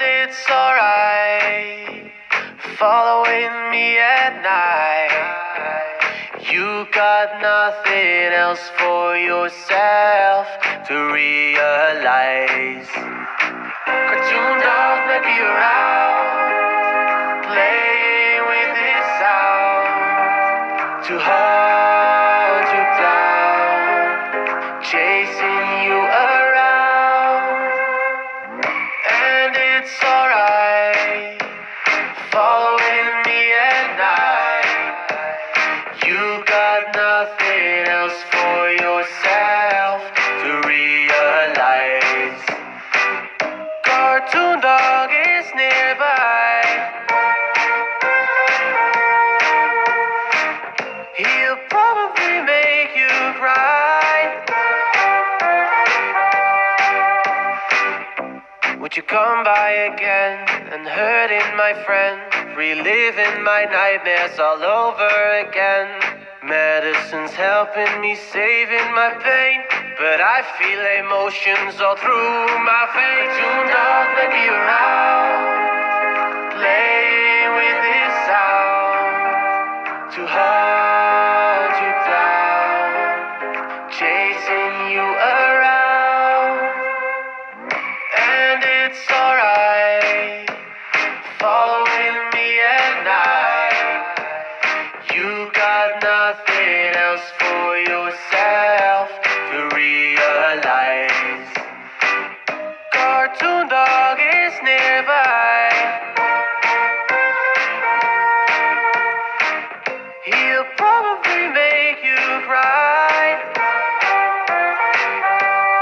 it's alright following me at night. You got nothing else for yourself to realize. Cartoon dog may be around, playing with his sound to hold you down, chasing you around. And it's alright following me at night. You got nothing else for yourself to realize. Cartoon dog is nearby. He'll probably make you cry. Would you come by again and hurting my friend, reliving my nightmares all over again? Medicine's helping me, saving my pain, but I feel emotions all through my veins. Cartoon dog may be around, playing with his sound to hold you down, chasing you around. And it's alright following me at night. You got nothing else for yourself to realize.